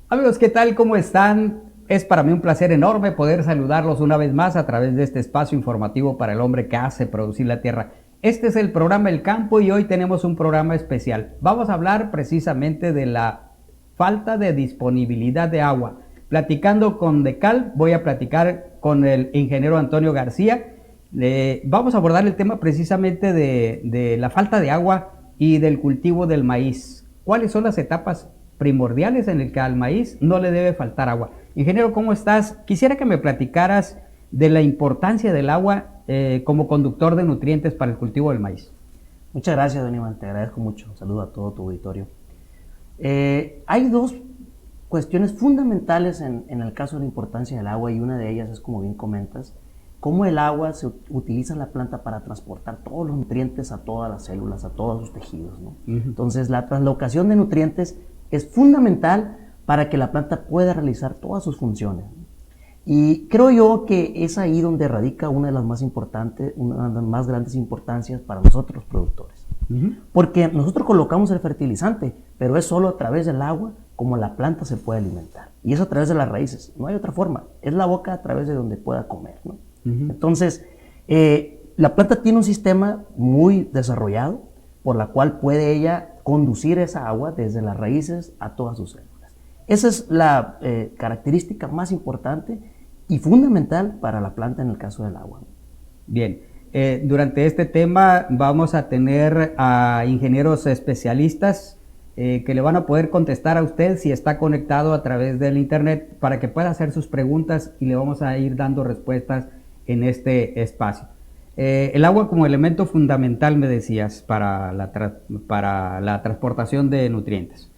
Amigos, ¿qué tal? ¿Cómo están? Es para mí un placer enorme poder saludarlos una vez más a través de este espacio informativo para el hombre que hace producir la tierra. Este es el programa El Campo y hoy tenemos un programa especial. Vamos a hablar precisamente de la falta de disponibilidad de agua. Platicando con Decal, voy a platicar con el ingeniero Antonio García. Vamos a abordar el tema precisamente de la falta de agua y del cultivo del maíz. ¿Cuáles son las etapas primordiales en el que al maíz no le debe faltar agua? Ingeniero, ¿cómo estás? Quisiera que me platicaras de la importancia del agua como conductor de nutrientes para el cultivo del maíz. Muchas gracias, don Iván, te agradezco mucho. Un saludo a todo tu auditorio. Hay dos cuestiones fundamentales en el caso de la importancia del agua, y una de ellas es, como bien comentas, cómo el agua se utiliza en la planta para transportar todos los nutrientes a todas las células, a todos sus tejidos, ¿no? Entonces, la translocación de nutrientes es fundamental para que la planta pueda realizar todas sus funciones. Y creo yo que es ahí donde radica una de las más importantes, una de las más grandes importancias para nosotros los productores. Porque nosotros colocamos el fertilizante, pero es solo a través del agua como la planta se puede alimentar. Y eso a través de las raíces, no hay otra forma. Es la boca a través de donde pueda comer, ¿no? Entonces, la planta tiene un sistema muy desarrollado por la cual puede ella conducir esa agua desde las raíces a todas sus células. Esa es la característica más importante y fundamental para la planta en el caso del agua. Bien, durante este tema vamos a tener a ingenieros especialistas que le van a poder contestar a usted si está conectado a través del internet para que pueda hacer sus preguntas, y le vamos a ir dando respuestas en este espacio. El agua como elemento fundamental, me decías, para la transportación de nutrientes.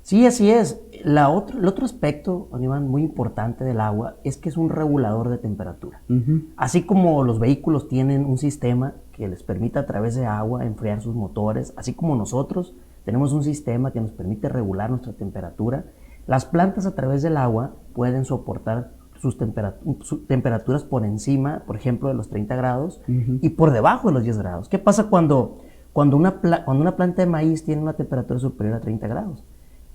Sí, así es. El otro aspecto, don Iván, muy importante del agua es que es un regulador de temperatura. Así como los vehículos tienen un sistema que les permite a través de agua enfriar sus motores, así como nosotros tenemos un sistema que nos permite regular nuestra temperatura, las plantas a través del agua pueden soportar sus temperaturas por encima, por ejemplo, de los 30 grados y por debajo de los 10 grados. ¿Qué pasa cuando una planta de maíz tiene una temperatura superior a 30 grados?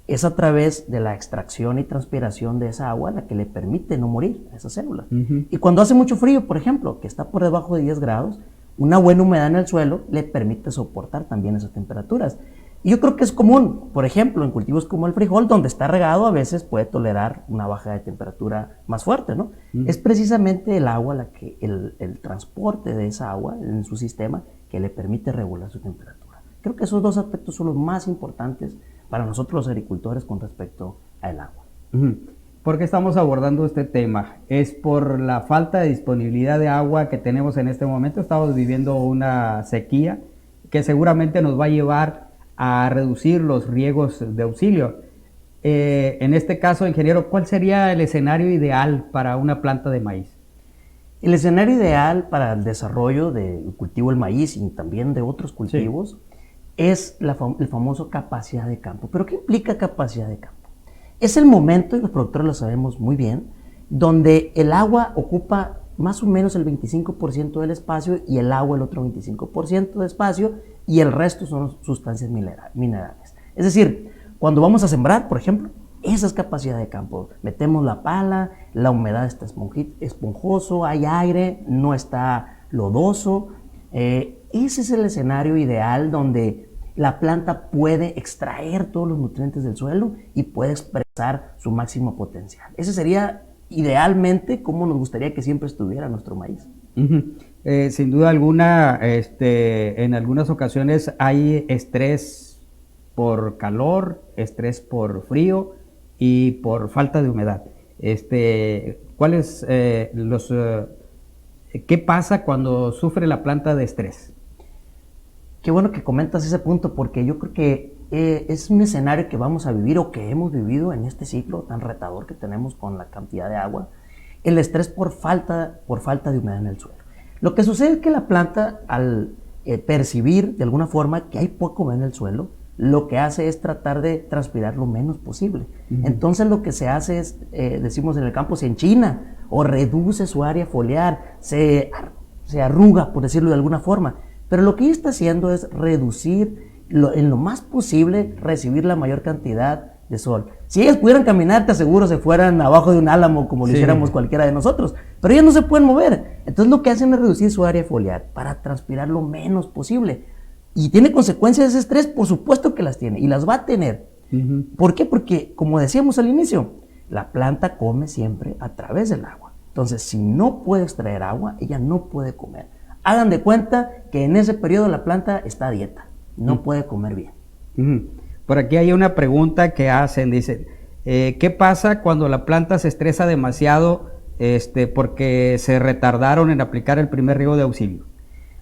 Es a través de la extracción y transpiración de esa agua la que le permite no morir a esas células. Y cuando hace mucho frío, por ejemplo, que está por debajo de 10 grados, una buena humedad en el suelo le permite soportar también esas temperaturas. Y yo creo que es común, por ejemplo, en cultivos como el frijol, donde está regado, a veces puede tolerar una baja de temperatura más fuerte, ¿no? Es precisamente el agua, el transporte de esa agua en su sistema que le permite regular su temperatura. Creo que esos dos aspectos son los más importantes para nosotros los agricultores con respecto al agua. ¿Por qué estamos abordando este tema? Es por la falta de disponibilidad de agua que tenemos en este momento. Estamos viviendo una sequía que seguramente nos va a llevar a reducir los riegos de auxilio. En este caso, ingeniero, ¿cuál sería el escenario ideal para una planta de maíz? El escenario ideal para el desarrollo del cultivo del maíz y también de otros cultivos es el famoso capacidad de campo. ¿Pero qué implica capacidad de campo? Es el momento, y los productores lo sabemos muy bien, donde el agua ocupa más o menos el 25% del espacio y el agua el otro 25% de espacio, y el resto son sustancias minerales. Es decir, cuando vamos a sembrar, por ejemplo, esa es capacidad de campo. Metemos la pala, la humedad está esponjoso, hay aire, no está lodoso. Ese es el escenario ideal donde la planta puede extraer todos los nutrientes del suelo y puede expresar su máximo potencial. Ese sería idealmente como nos gustaría que siempre estuviera nuestro maíz. Sin duda alguna, en algunas ocasiones hay estrés por calor, estrés por frío y por falta de humedad. ¿Qué pasa cuando sufre la planta de estrés? Qué bueno que comentas ese punto, porque yo creo que es un escenario que vamos a vivir o que hemos vivido en este ciclo tan retador que tenemos con la cantidad de agua, el estrés por falta de humedad en el suelo. Lo que sucede es que la planta, al percibir de alguna forma que hay poca humedad en el suelo, lo que hace es tratar de transpirar lo menos posible. Entonces lo que se hace es, decimos en el campo, se enchina o reduce su área foliar, se arruga, por decirlo de alguna forma. Pero lo que ella está haciendo es reducir en lo más posible, recibir la mayor cantidad de sol. Si ellas pudieran caminar, te aseguro se fueran abajo de un álamo como lo hiciéramos cualquiera de nosotros, pero ellas no se pueden mover. Entonces lo que hacen es reducir su área foliar para transpirar lo menos posible. ¿Y tiene consecuencias ese estrés? Por supuesto que las tiene y las va a tener. ¿Por qué? Porque, como decíamos al inicio, la planta come siempre a través del agua. Entonces, si no puede extraer agua, ella no puede comer. Hagan de cuenta que en ese periodo la planta está a dieta, no puede comer bien. Por aquí hay una pregunta que hacen, dice, ¿qué pasa cuando la planta se estresa demasiado porque se retardaron en aplicar el primer riego de auxilio?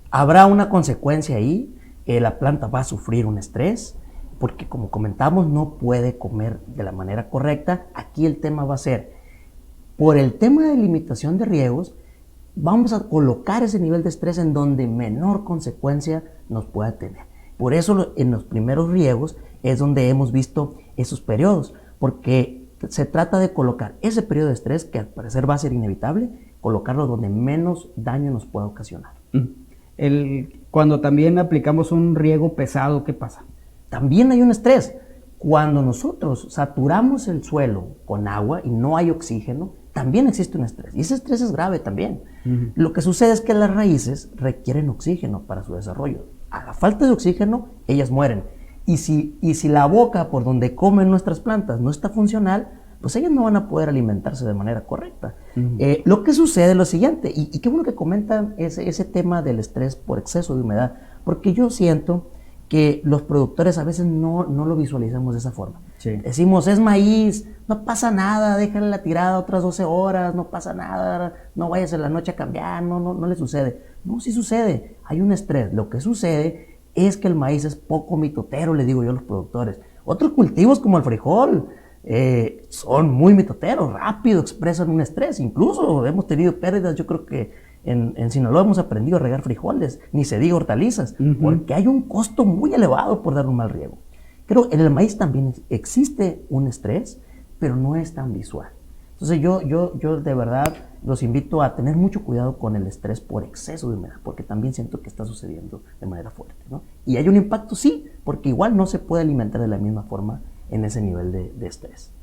Habrá una consecuencia ahí, la planta va a sufrir un estrés, porque como comentamos no puede comer de la manera correcta. Aquí el tema va a ser, por el tema de limitación de riegos, vamos a colocar ese nivel de estrés en donde menor consecuencia nos pueda tener. Por eso en los primeros riegos es donde hemos visto esos periodos, porque se trata de colocar ese periodo de estrés, que al parecer va a ser inevitable, colocarlo donde menos daño nos pueda ocasionar. Cuando también aplicamos un riego pesado, ¿qué pasa? También hay un estrés. Cuando nosotros saturamos el suelo con agua y no hay oxígeno, también existe un estrés. Y ese estrés es grave también. Lo que sucede es que las raíces requieren oxígeno para su desarrollo. A la falta de oxígeno, ellas mueren. Y si la boca por donde comen nuestras plantas no está funcional, pues ellas no van a poder alimentarse de manera correcta. Lo que sucede es lo siguiente, y qué bueno que comentan ese tema del estrés por exceso de humedad, porque yo siento que los productores a veces no lo visualizamos de esa forma. Decimos, es maíz, no pasa nada, déjale la tirada otras 12 horas, no pasa nada, no vayas en la noche a cambiar, no le sucede. No, sí sucede, hay un estrés. Lo que sucede es que el maíz es poco mitotero, le digo yo a los productores. Otros cultivos como el frijol son muy mitoteros, rápido expresan un estrés. Incluso hemos tenido pérdidas, yo creo que en Sinaloa hemos aprendido a regar frijoles, ni se diga hortalizas, porque hay un costo muy elevado por dar un mal riego. Pero en el maíz también existe un estrés, pero no es tan visual. Entonces yo de verdad los invito a tener mucho cuidado con el estrés por exceso de humedad, porque también siento que está sucediendo de manera fuerte, ¿no? Y hay un impacto, sí, porque igual no se puede alimentar de la misma forma en ese nivel de estrés.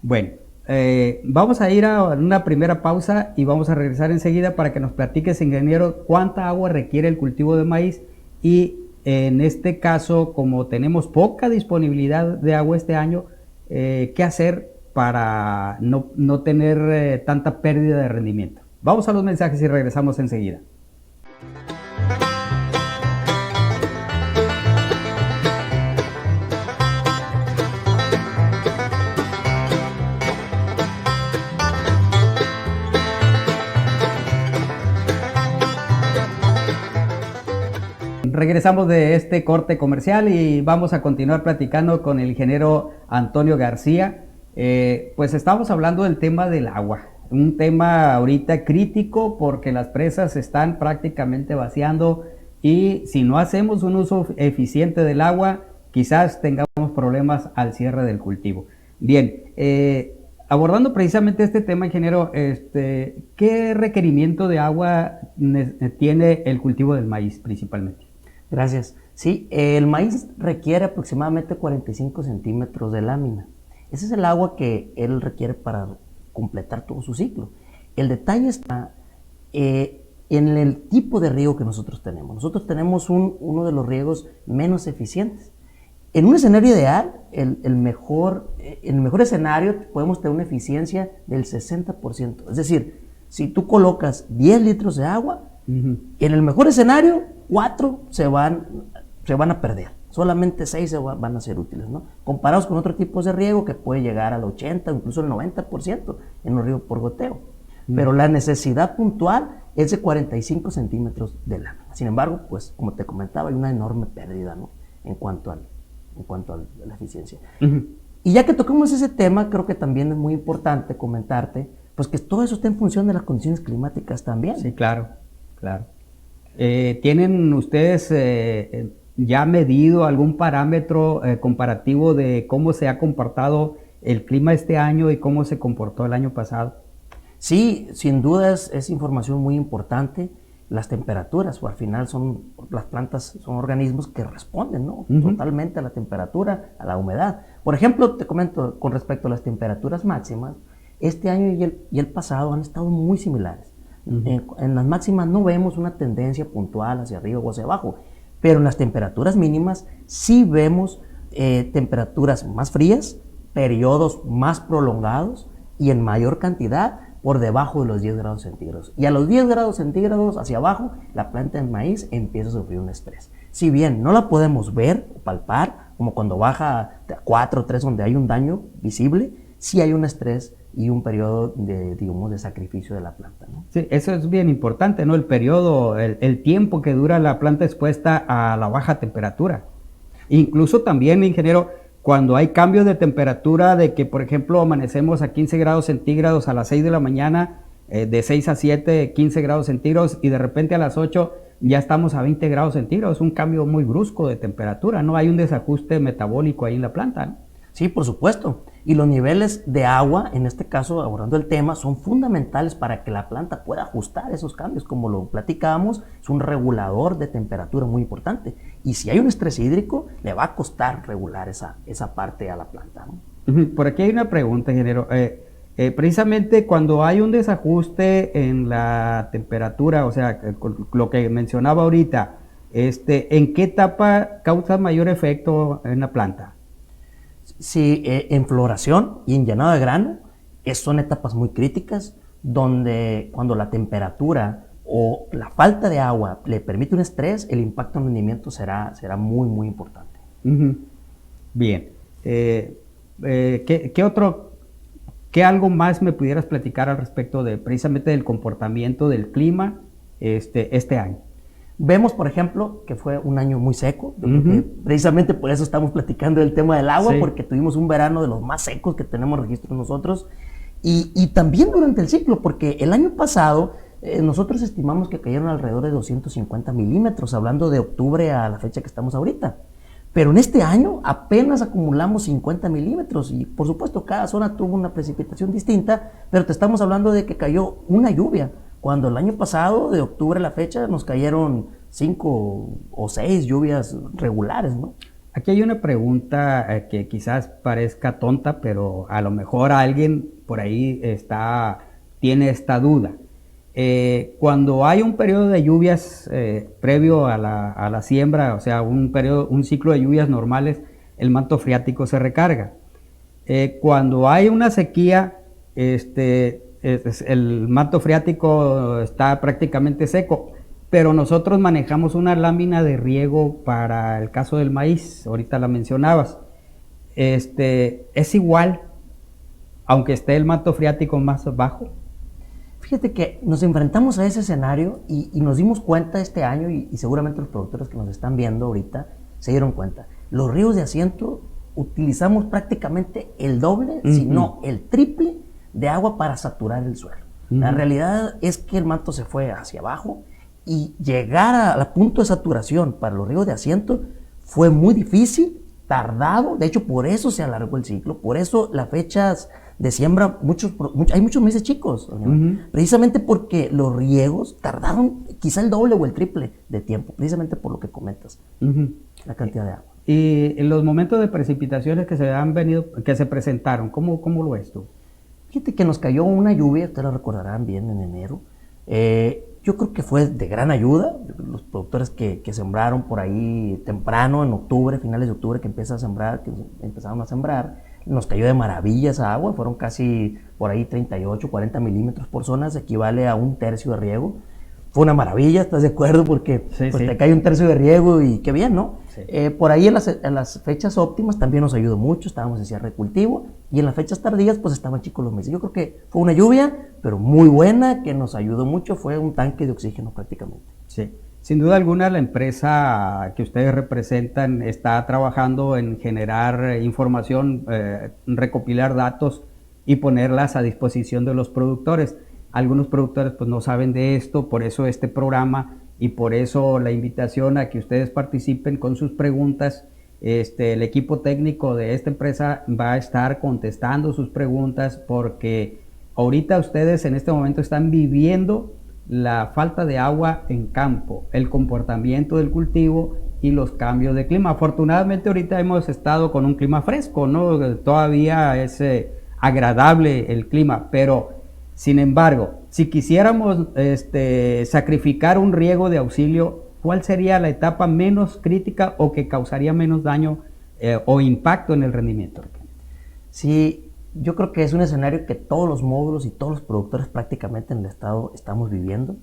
Bueno, vamos a ir a una primera pausa y vamos a regresar enseguida para que nos platiques, ingeniero, cuánta agua requiere el cultivo de maíz y en este caso, como tenemos poca disponibilidad de agua este año, ¿qué hacer para no tener tanta pérdida de rendimiento? Vamos a los mensajes y regresamos enseguida. Regresamos de este corte comercial y vamos a continuar platicando con el ingeniero Antonio García. Pues estamos hablando del tema del agua, un tema ahorita crítico porque las presas se están prácticamente vaciando y si no hacemos un uso eficiente del agua, quizás tengamos problemas al cierre del cultivo. Bien, abordando precisamente este tema, ingeniero, ¿qué requerimiento de agua tiene el cultivo del maíz principalmente? Gracias. Sí, el maíz requiere aproximadamente 45 centímetros de lámina. Ese es el agua que él requiere para completar todo su ciclo. El detalle está en el tipo de riego que nosotros tenemos. Nosotros tenemos uno de los riegos menos eficientes. En un escenario ideal, en el mejor escenario, podemos tener una eficiencia del 60%. Es decir, si tú colocas 10 litros de agua, en el mejor escenario, 4 se van a perder. Solamente 6 van a ser útiles, ¿no? Comparados con otros tipos de riego que puede llegar al 80, incluso el 90% en los riegos por goteo. Pero la necesidad puntual es de 45 centímetros de lámina. Sin embargo, pues como te comentaba, hay una enorme pérdida, ¿no? en cuanto a la eficiencia. Y ya que tocamos ese tema, creo que también es muy importante comentarte pues que todo eso está en función de las condiciones climáticas también. Sí, claro, claro. ¿Tienen ustedes ya medido algún parámetro comparativo de cómo se ha comportado el clima este año y cómo se comportó el año pasado? Sí, sin duda es información muy importante. las temperaturas, o al final las plantas son organismos que responden, ¿no? Totalmente a la temperatura, a la humedad. Por ejemplo, te comento con respecto a las temperaturas máximas, este año y el pasado han estado muy similares. En las máximas no vemos una tendencia puntual hacia arriba o hacia abajo, pero en las temperaturas mínimas sí vemos temperaturas más frías, periodos más prolongados y en mayor cantidad por debajo de los 10 grados centígrados. Y a los 10 grados centígrados hacia abajo, la planta de maíz empieza a sufrir un estrés. Si bien no la podemos ver o palpar, como cuando baja a 4 o 3 donde hay un daño visible, sí hay un estrés y un periodo de sacrificio de la planta, ¿no? Sí, eso es bien importante, ¿no? El periodo, el tiempo que dura la planta expuesta a la baja temperatura. Incluso también, ingeniero, cuando hay cambios de temperatura, de que por ejemplo amanecemos a 15 grados centígrados a las 6 de la mañana, de 6 a 7, 15 grados centígrados, y de repente a las 8 ya estamos a 20 grados centígrados, un cambio muy brusco de temperatura, ¿no? Hay un desajuste metabólico ahí en la planta, ¿no? Sí, por supuesto. Y los niveles de agua, en este caso, abordando el tema, son fundamentales para que la planta pueda ajustar esos cambios. Como lo platicábamos, es un regulador de temperatura muy importante. Y si hay un estrés hídrico, le va a costar regular esa parte a la planta, ¿no? Por aquí hay una pregunta, ingeniero. Precisamente cuando hay un desajuste en la temperatura, o sea, lo que mencionaba ahorita, ¿en qué etapa causa mayor efecto en la planta? Sí, en floración y en llenado de grano, son etapas muy críticas, donde cuando la temperatura o la falta de agua le permite un estrés, el impacto en rendimiento será muy, muy importante. Bien. ¿Qué algo más me pudieras platicar al respecto de precisamente del comportamiento del clima este año? Vemos, por ejemplo, que fue un año muy seco, que precisamente por eso estamos platicando del tema del agua, porque tuvimos un verano de los más secos que tenemos registro nosotros, y también durante el ciclo, porque el año pasado nosotros estimamos que cayeron alrededor de 250 milímetros, hablando de octubre a la fecha que estamos ahorita. Pero en este año apenas acumulamos 50 milímetros y por supuesto cada zona tuvo una precipitación distinta, pero te estamos hablando de que cayó una lluvia, cuando el año pasado, de octubre a la fecha, nos cayeron 5 o 6 lluvias regulares, ¿no? Aquí hay una pregunta que quizás parezca tonta, pero a lo mejor alguien por ahí tiene esta duda. Cuando hay un periodo de lluvias previo a la siembra, o sea, un ciclo de lluvias normales, el manto freático se recarga. Cuando hay una sequía, el manto freático está prácticamente seco, pero nosotros manejamos una lámina de riego para el caso del maíz, ahorita la mencionabas. ¿Es igual, aunque esté el manto freático más bajo? Fíjate que nos enfrentamos a ese escenario y nos dimos cuenta este año, y seguramente los productores que nos están viendo ahorita se dieron cuenta. Los ríos de asiento utilizamos prácticamente el doble, si no el triple de agua para saturar el suelo. La realidad es que el manto se fue hacia abajo y llegar al punto de saturación para los ríos de asiento fue muy difícil, tardado. De hecho, por eso se alargó el ciclo, por eso las fechas de siembra, hay muchos meses chicos, precisamente porque los riegos tardaron quizá el doble o el triple de tiempo, precisamente por lo que comentas, la cantidad de agua. Y en los momentos de precipitaciones que se presentaron, ¿cómo lo ves tú? Fíjate que nos cayó una lluvia, ustedes lo recordarán bien, en enero. Yo creo que fue de gran ayuda. Los productores que sembraron por ahí temprano, en octubre, finales de octubre, que empezaron a sembrar, nos cayó de maravilla esa agua. Fueron casi por ahí 38, 40 milímetros por zona, se equivale a un tercio de riego. Fue una maravilla, ¿estás de acuerdo? Porque te cae un tercio de riego y qué bien, ¿no? Sí. Por ahí en las fechas óptimas también nos ayudó mucho, estábamos en cierre de cultivo, y en las fechas tardías pues estaban chicos los meses. Yo creo que fue una lluvia, pero muy buena, que nos ayudó mucho, fue un tanque de oxígeno prácticamente. Sí, sin duda alguna la empresa que ustedes representan está trabajando en generar información, recopilar datos y ponerlas a disposición de los productores. Algunos productores pues no saben de esto, por eso este programa y por eso la invitación a que ustedes participen con sus preguntas. El equipo técnico de esta empresa va a estar contestando sus preguntas, porque ahorita ustedes en este momento están viviendo la falta de agua en campo, el comportamiento del cultivo y los cambios de clima. Afortunadamente ahorita hemos estado con un clima fresco, ¿no? Todavía es agradable el clima, pero sin embargo, si quisiéramos sacrificar un riego de auxilio, ¿cuál sería la etapa menos crítica o que causaría menos daño o impacto en el rendimiento? Sí, yo creo que es un escenario que todos los módulos y todos los productores prácticamente en el estado estamos viviendo.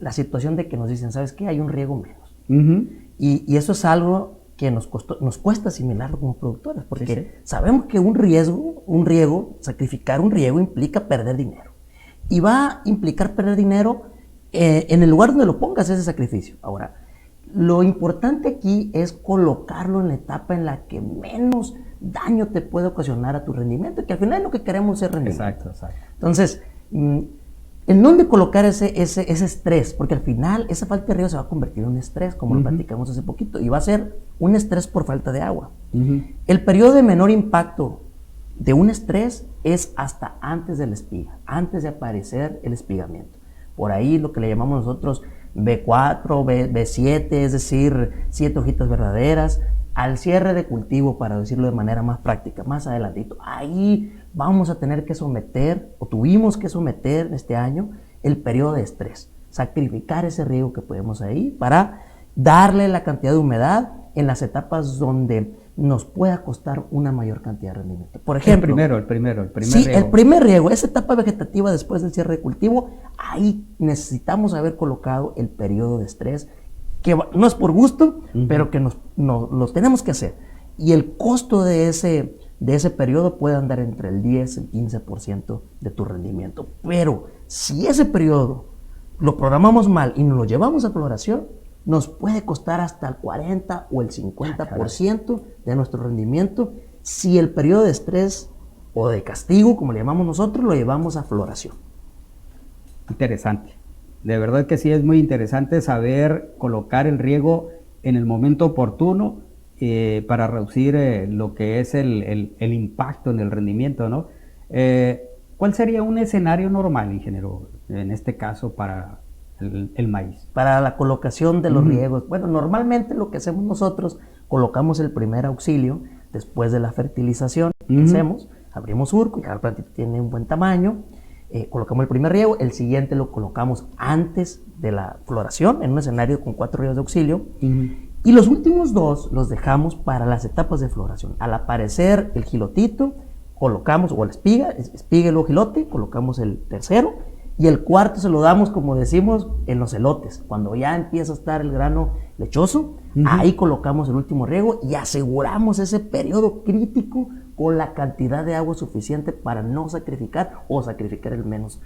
La situación de que nos dicen, ¿sabes qué? Hay un riego menos. Y eso es algo que nos cuesta asimilarlo como productores, porque sabemos que sacrificar un riego implica perder dinero. Y va a implicar perder dinero en el lugar donde lo pongas ese sacrificio. Ahora, lo importante aquí es colocarlo en la etapa en la que menos daño te puede ocasionar a tu rendimiento, que al final lo que queremos es rendimiento. Exacto. Entonces, ¿en dónde colocar ese estrés? Porque al final esa falta de riego se va a convertir en un estrés, como lo platicamos hace poquito, y va a ser un estrés por falta de agua. El periodo de menor impacto de un estrés es hasta antes de la espiga, antes de aparecer el espigamiento. Por ahí lo que le llamamos nosotros B4, B7, es decir, 7 hojitas verdaderas, al cierre de cultivo, para decirlo de manera más práctica, más adelantito. Ahí vamos a tener que someter, o tuvimos que someter este año, el periodo de estrés. Sacrificar ese riego que podemos ahí para darle la cantidad de humedad en las etapas donde nos pueda costar una mayor cantidad de rendimiento. Por ejemplo, el primero sí, riego. el primer riego, esa etapa vegetativa después del cierre de cultivo, ahí necesitamos haber colocado el periodo de estrés, que no es por gusto, pero que lo tenemos que hacer. Y el costo de ese periodo puede andar entre el 10 y el 15% de tu rendimiento. Pero si ese periodo lo programamos mal y nos lo llevamos a floración, nos puede costar hasta el 40 o el 50% de nuestro rendimiento si el periodo de estrés o de castigo, como le llamamos nosotros, lo llevamos a floración. Interesante. De verdad que sí es muy interesante saber colocar el riego en el momento oportuno para reducir lo que es el impacto en el rendimiento, ¿no? ¿Cuál sería un escenario normal, ingeniero, en este caso para el maíz? Para la colocación de los riegos, bueno, normalmente lo que hacemos nosotros, colocamos el primer auxilio después de la fertilización que hacemos, abrimos surco, ya la plantita tiene un buen tamaño, colocamos el primer riego, el siguiente lo colocamos antes de la floración, en un escenario con 4 riegos de auxilio, y los últimos 2 los dejamos para las etapas de floración. Al aparecer el gilotito, colocamos, o la espiga y luego gilote, colocamos el tercero, y el cuarto se lo damos, como decimos, en los elotes. Cuando ya empieza a estar el grano lechoso, ahí colocamos el último riego y aseguramos ese periodo crítico con la cantidad de agua suficiente para no sacrificar o sacrificar el menos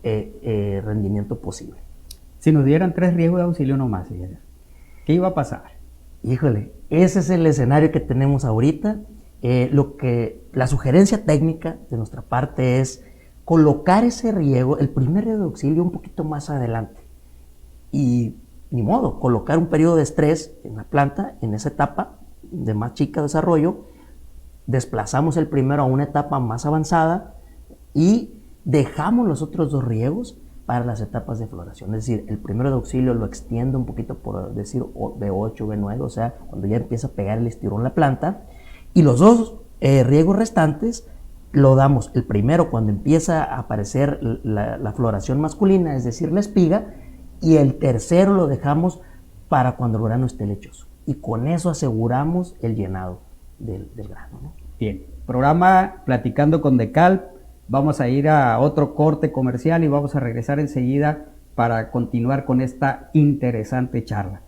rendimiento posible. Si nos dieran 3 riegos de auxilio nomás, ¿qué iba a pasar? Híjole, ese es el escenario que tenemos ahorita. La sugerencia técnica de nuestra parte es colocar ese riego, el primer riego de auxilio, un poquito más adelante. Y ni modo, colocar un periodo de estrés en la planta, en esa etapa de más chica desarrollo, desplazamos el primero a una etapa más avanzada y dejamos los otros 2 riegos para las etapas de floración. Es decir, el primero de auxilio lo extiendo un poquito, por decir B8, B9, o sea, cuando ya empieza a pegar el estirón la planta, y los 2 riegos restantes lo damos el primero cuando empieza a aparecer la floración masculina, es decir, la espiga, y el tercero lo dejamos para cuando el grano esté lechoso. Y con eso aseguramos el llenado del grano, ¿no? Bien, programa Platicando con Decalb. Vamos a ir a otro corte comercial y vamos a regresar enseguida para continuar con esta interesante charla.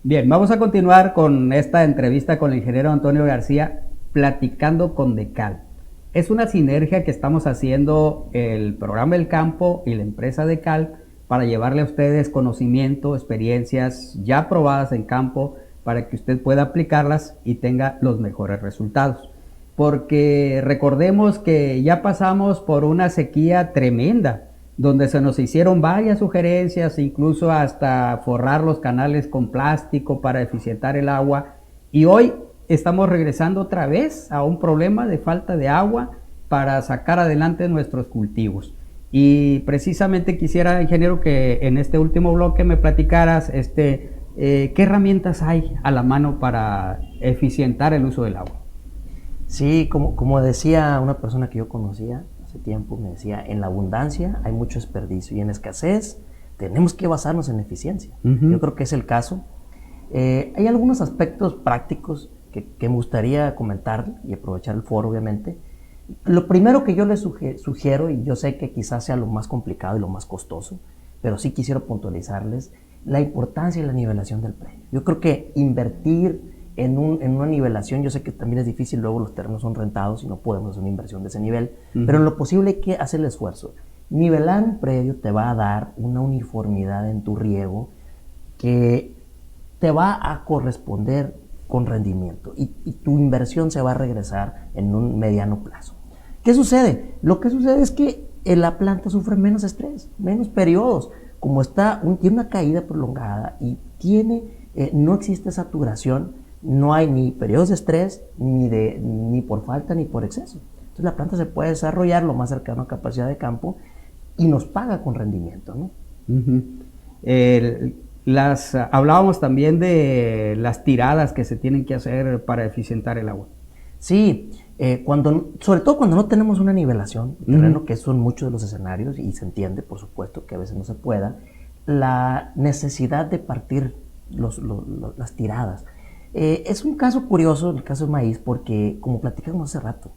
Bien, vamos a continuar con esta entrevista con el ingeniero Antonio García, Platicando con Decalb. Es una sinergia que estamos haciendo el programa El Campo y la empresa Decalb para llevarle a ustedes conocimiento, experiencias ya probadas en campo para que usted pueda aplicarlas y tenga los mejores resultados. Porque recordemos que ya pasamos por una sequía tremenda. donde se nos hicieron varias sugerencias, incluso hasta forrar los canales con plástico para eficientar el agua. Y hoy estamos regresando otra vez a un problema de falta de agua para sacar adelante nuestros cultivos. Y precisamente quisiera, ingeniero, que en este último bloque me platicaras qué herramientas hay a la mano para eficientar el uso del agua. Sí, como decía una persona que yo conocía hace tiempo, me decía, en la abundancia hay mucho desperdicio y en la escasez tenemos que basarnos en la eficiencia. Yo creo que es el caso. Hay algunos aspectos prácticos que me gustaría comentar y aprovechar el foro, obviamente. Lo primero que yo les sugiero, y yo sé que quizás sea lo más complicado y lo más costoso, pero sí quisiera puntualizarles la importancia de la nivelación del predio. Yo creo que invertir en una nivelación, yo sé que también es difícil, luego los terrenos son rentados y no podemos hacer una inversión de ese nivel, pero en lo posible hay que hacer el esfuerzo. Nivelar un predio te va a dar una uniformidad en tu riego que te va a corresponder con rendimiento y tu inversión se va a regresar en un mediano plazo. ¿Qué sucede? Lo que sucede es que la planta sufre menos estrés, menos periodos, como tiene una caída prolongada y no existe saturación, no hay ni periodos de estrés, ni por falta ni por exceso. Entonces la planta se puede desarrollar lo más cercano a capacidad de campo y nos paga con rendimiento, ¿no? Hablábamos también de las tiradas que se tienen que hacer para eficientar el agua. Sí, sobre todo cuando no tenemos una nivelación de terreno, que son muchos de los escenarios, y se entiende, por supuesto, que a veces no se pueda, la necesidad de partir las tiradas. Es un caso curioso, el caso del maíz, porque, como platicamos hace rato,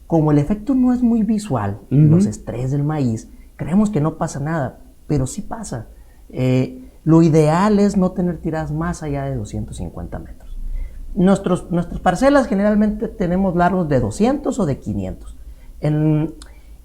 como el efecto no es muy visual, los estrés del maíz, creemos que no pasa nada, pero sí pasa. Lo ideal es no tener tiradas más allá de 250 metros. Nuestras parcelas generalmente tenemos largos de 200 o de 500. En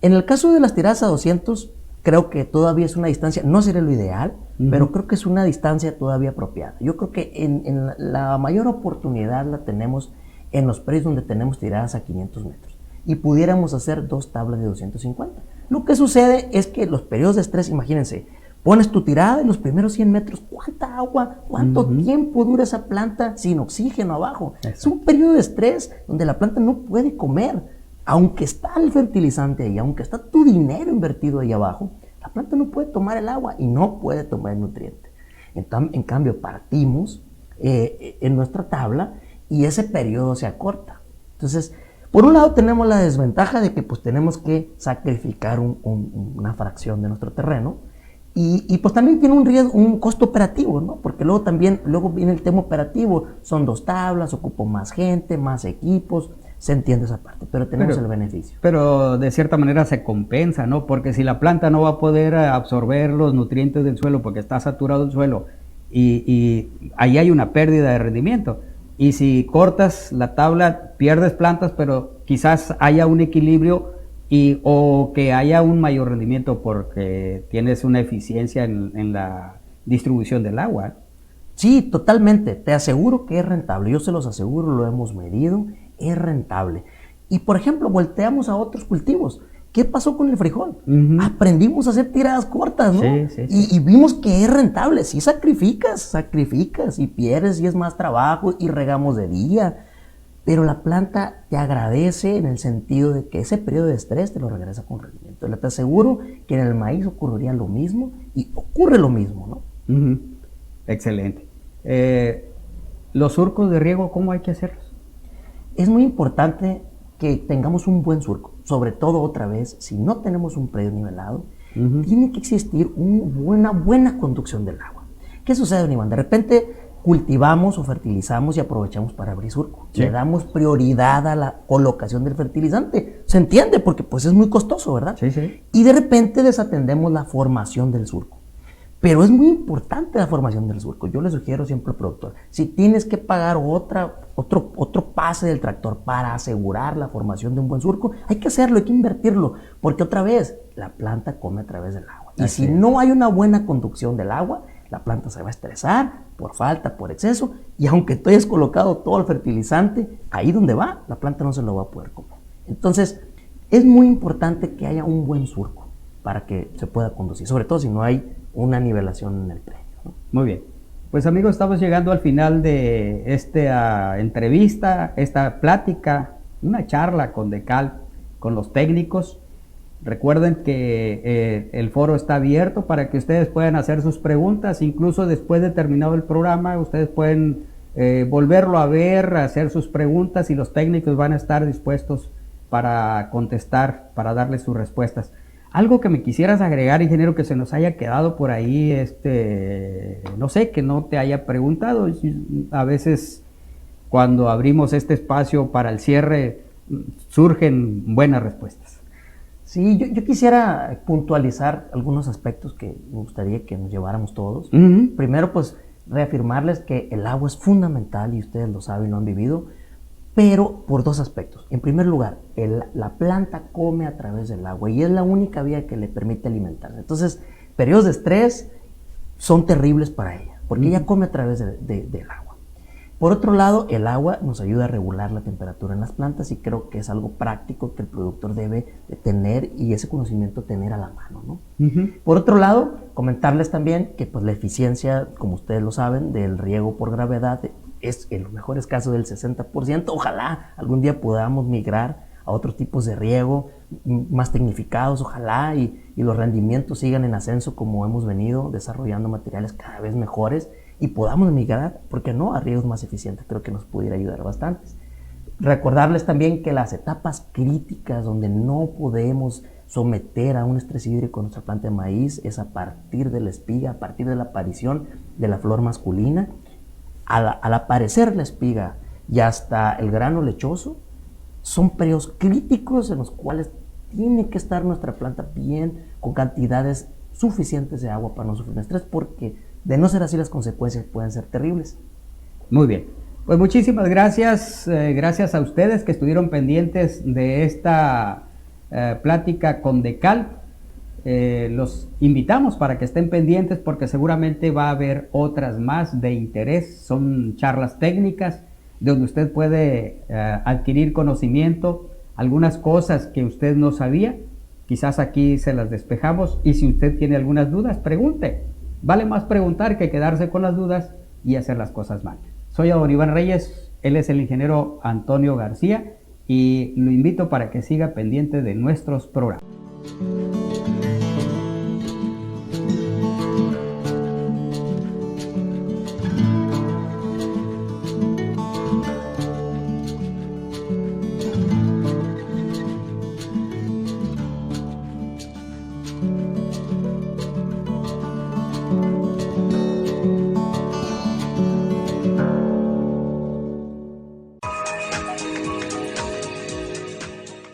el caso de las tiradas a 200, creo que todavía es una distancia, no sería lo ideal, pero creo que es una distancia todavía apropiada. Yo creo que en la mayor oportunidad la tenemos en los predios donde tenemos tiradas a 500 metros y pudiéramos hacer 2 tablas de 250. Lo que sucede es que los periodos de estrés, imagínense, pones tu tirada en los primeros 100 metros, ¿cuánta agua, cuánto tiempo dura esa planta sin oxígeno abajo? Es un periodo de estrés donde la planta no puede comer. Aunque está el fertilizante ahí, aunque está tu dinero invertido ahí abajo, la planta no puede tomar el agua y no puede tomar el nutriente. En cambio, partimos en nuestra tabla y ese periodo se acorta. Entonces, por un lado tenemos la desventaja de que pues tenemos que sacrificar una fracción de nuestro terreno, y pues también tiene un costo operativo, ¿no? Porque luego viene el tema operativo, son 2 tablas, ocupo más gente, más equipos, se entiende esa parte, pero tenemos el beneficio. Pero de cierta manera se compensa, ¿no? Porque si la planta no va a poder absorber los nutrientes del suelo porque está saturado el suelo y ahí hay una pérdida de rendimiento. Y si cortas la tabla, pierdes plantas, pero quizás haya un equilibrio o que haya un mayor rendimiento porque tienes una eficiencia en la distribución del agua. Sí, totalmente. Te aseguro que es rentable. Yo se los aseguro, lo hemos medido, es rentable. Y por ejemplo, volteamos a otros cultivos. ¿Qué pasó con el frijol? Aprendimos a hacer tiradas cortas, ¿no? Sí. Y vimos que es rentable. Sí, sacrificas y pierdes y es más trabajo y regamos de día. Pero la planta te agradece en el sentido de que ese periodo de estrés te lo regresa con rendimiento. Te aseguro que en el maíz ocurriría lo mismo y ocurre lo mismo, ¿no? Excelente. Los surcos de riego, ¿cómo hay que hacerlos? Es muy importante que tengamos un buen surco. Sobre todo, otra vez, si no tenemos un predio nivelado, tiene que existir una buena conducción del agua. ¿Qué sucede, don Iván? De repente cultivamos o fertilizamos y aprovechamos para abrir surco. Sí. Le damos prioridad a la colocación del fertilizante. Se entiende porque pues es muy costoso, ¿verdad? Sí. Y de repente desatendemos la formación del surco. Pero es muy importante la formación del surco. Yo le sugiero siempre al productor, si tienes que pagar otro pase del tractor para asegurar la formación de un buen surco, hay que hacerlo, hay que invertirlo, porque otra vez, la planta come a través del agua. Y si no hay una buena conducción del agua, la planta se va a estresar por falta, por exceso, y aunque tú hayas colocado todo el fertilizante, ahí donde va, la planta no se lo va a poder comer. Entonces, es muy importante que haya un buen surco. para que se pueda conducir, sobre todo si no hay una nivelación en el predio, ¿no? Muy bien. Pues amigos, estamos llegando al final de esta entrevista, esta plática, una charla con Decal, con los técnicos. Recuerden que el foro está abierto para que ustedes puedan hacer sus preguntas, incluso después de terminado el programa, ustedes pueden volverlo a ver, hacer sus preguntas y los técnicos van a estar dispuestos para contestar, para darles sus respuestas. Algo que me quisieras agregar, ingeniero, que se nos haya quedado por ahí, no sé, que no te haya preguntado. A veces cuando abrimos este espacio para el cierre surgen buenas respuestas. Sí, yo quisiera puntualizar algunos aspectos que me gustaría que nos lleváramos todos. Primero, pues reafirmarles que el agua es fundamental y ustedes lo saben, lo han vivido, pero por dos aspectos. En primer lugar, la planta come a través del agua y es la única vía que le permite alimentarse. Entonces, periodos de estrés son terribles para ella, porque ella come a través del agua. Por otro lado, el agua nos ayuda a regular la temperatura en las plantas y creo que es algo práctico que el productor debe de tener y ese conocimiento tener a la mano, ¿no? Por otro lado, comentarles también que pues, la eficiencia, como ustedes lo saben, del riego por gravedad es en los mejores casos del 60%. Ojalá algún día podamos migrar a otros tipos de riego más tecnificados, ojalá y los rendimientos sigan en ascenso como hemos venido desarrollando materiales cada vez mejores y podamos migrar, ¿por qué no?, a riegos más eficientes. Creo que nos pudiera ayudar bastante. Recordarles también que las etapas críticas donde no podemos someter a un estrés hídrico nuestra planta de maíz es a partir de la espiga, a partir de la aparición de la flor masculina. Al aparecer la espiga y hasta el grano lechoso, son periodos críticos en los cuales tiene que estar nuestra planta bien, con cantidades suficientes de agua para no sufrir estrés, porque de no ser así las consecuencias pueden ser terribles. Muy bien, pues muchísimas gracias, gracias a ustedes que estuvieron pendientes de esta plática con Decal. Los invitamos para que estén pendientes porque seguramente va a haber otras más de interés. Son charlas técnicas donde usted puede adquirir conocimiento, algunas cosas que usted no sabía, quizás aquí se las despejamos y si usted tiene algunas dudas, pregunte. Vale más preguntar que quedarse con las dudas y hacer las cosas mal. Soy don Iván Reyes, él es el ingeniero Antonio García y lo invito para que siga pendiente de nuestros programas.